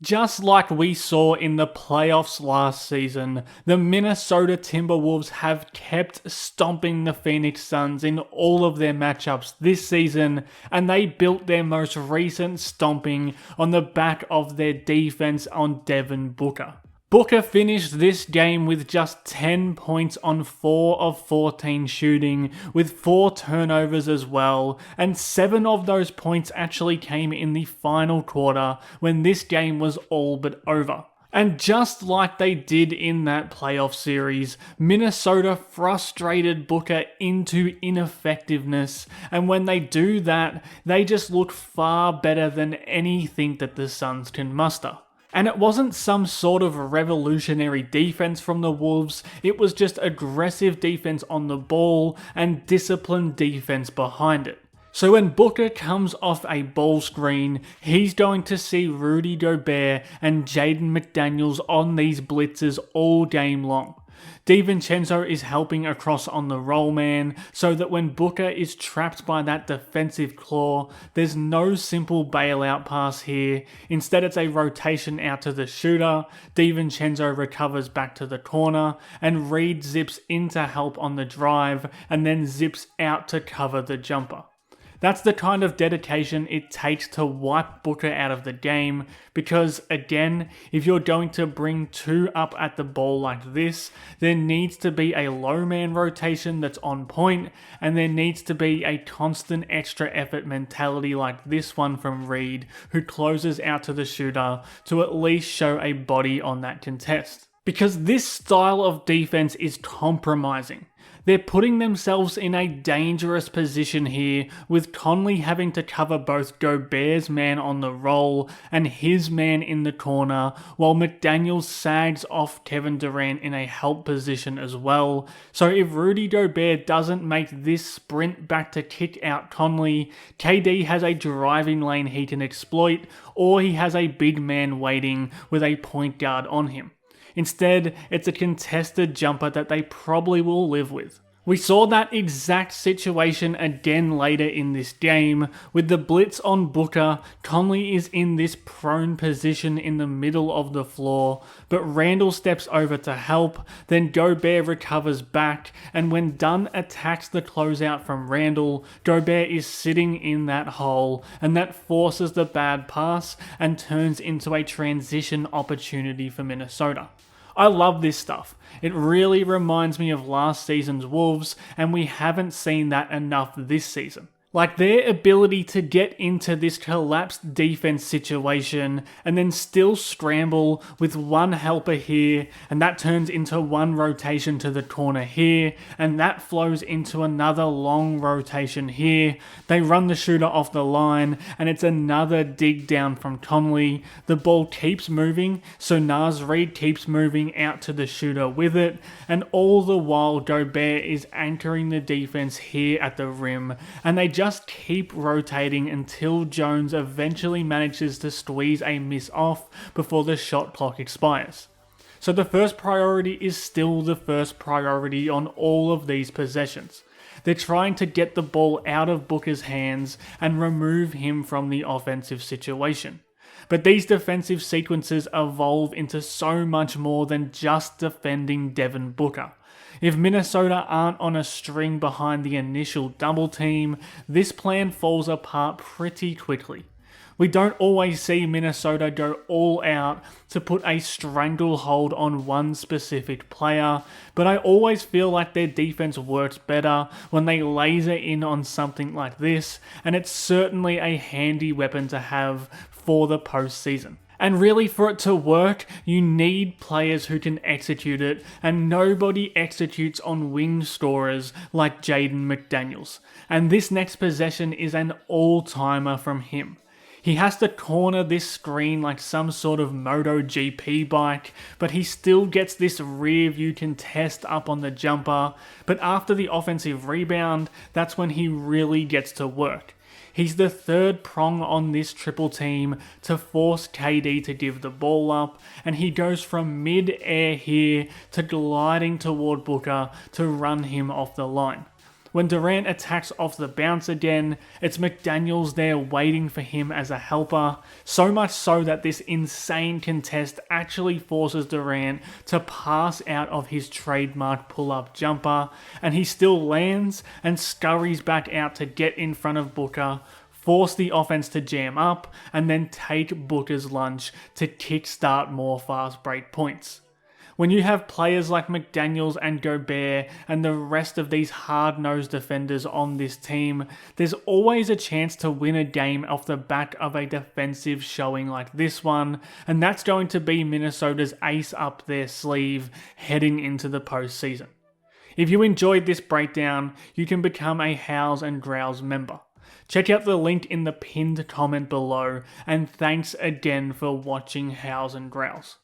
Just like we saw in the playoffs last season, the Minnesota Timberwolves have kept stomping the Phoenix Suns in all of their matchups this season, and they built their most recent stomping on the back of their defense on Devin Booker. Booker finished this game with just 10 points on 4 of 14 shooting, with 4 turnovers as well, and 7 of those points actually came in the final quarter when this game was all but over. And just like they did in that playoff series, Minnesota frustrated Booker into ineffectiveness, and when they do that, they just look far better than anything that the Suns can muster. And it wasn't some sort of revolutionary defense from the Wolves, it was just aggressive defense on the ball and disciplined defense behind it. So when Booker comes off a ball screen, he's going to see Rudy Gobert and Jaden McDaniels on these blitzes all game long. DiVincenzo is helping across on the roll man, so that when Booker is trapped by that defensive claw, there's no simple bailout pass here. Instead, it's a rotation out to the shooter, DiVincenzo recovers back to the corner, and Reed zips in to help on the drive, and then zips out to cover the jumper. That's the kind of dedication it takes to wipe Booker out of the game, because again, if you're going to bring 2 up at the ball like this, there needs to be a low man rotation that's on point, and there needs to be a constant extra effort mentality like this one from Reed, who closes out to the shooter to at least show a body on that contest. Because this style of defense is compromising. They're putting themselves in a dangerous position here, with Conley having to cover both Gobert's man on the roll and his man in the corner, while McDaniels sags off Kevin Durant in a help position as well. So if Rudy Gobert doesn't make this sprint back to kick out Conley, KD has a driving lane he can exploit, or he has a big man waiting with a point guard on him. Instead, it's a contested jumper that they probably will live with. We saw that exact situation again later in this game. With the blitz on Booker, Conley is in this prone position in the middle of the floor, but Randall steps over to help, then Gobert recovers back, and when Dunn attacks the closeout from Randall, Gobert is sitting in that hole, and that forces the bad pass and turns into a transition opportunity for Minnesota. I love this stuff. It really reminds me of last season's Wolves, and we haven't seen that enough this season. Like their ability to get into this collapsed defense situation and then still scramble with one helper here, and that turns into one rotation to the corner here, and that flows into another long rotation here. They run the shooter off the line, and it's another dig down from Conley. The ball keeps moving, so Naz Reid keeps moving out to the shooter with it, and all the while Gobert is anchoring the defense here at the rim, and they just keep rotating until Jones eventually manages to squeeze a miss off before the shot clock expires. So the first priority is still the first priority on all of these possessions. They're trying to get the ball out of Booker's hands and remove him from the offensive situation. But these defensive sequences evolve into so much more than just defending Devin Booker. If Minnesota aren't on a string behind the initial double team, this plan falls apart pretty quickly. We don't always see Minnesota go all out to put a stranglehold on one specific player, but I always feel like their defense works better when they laser in on something like this, and it's certainly a handy weapon to have for the postseason. And really, for it to work, you need players who can execute it, and nobody executes on wing scorers like Jaden McDaniels. And this next possession is an all-timer from him. He has to corner this screen like some sort of MotoGP bike, but he still gets this rear view contest up on the jumper. But after the offensive rebound, that's when he really gets to work. He's the third prong on this triple team to force KD to give the ball up, and he goes from mid-air here to gliding toward Booker to run him off the line. When Durant attacks off the bounce again, it's McDaniels there waiting for him as a helper, so much so that this insane contest actually forces Durant to pass out of his trademark pull-up jumper, and he still lands and scurries back out to get in front of Booker, force the offense to jam up, and then take Booker's lunch to kickstart more fast break points. When you have players like McDaniels and Gobert and the rest of these hard-nosed defenders on this team, there's always a chance to win a game off the back of a defensive showing like this one, and that's going to be Minnesota's ace up their sleeve heading into the postseason. If you enjoyed this breakdown, you can become a Howls and Growls member. Check out the link in the pinned comment below, and thanks again for watching Howls and Growls.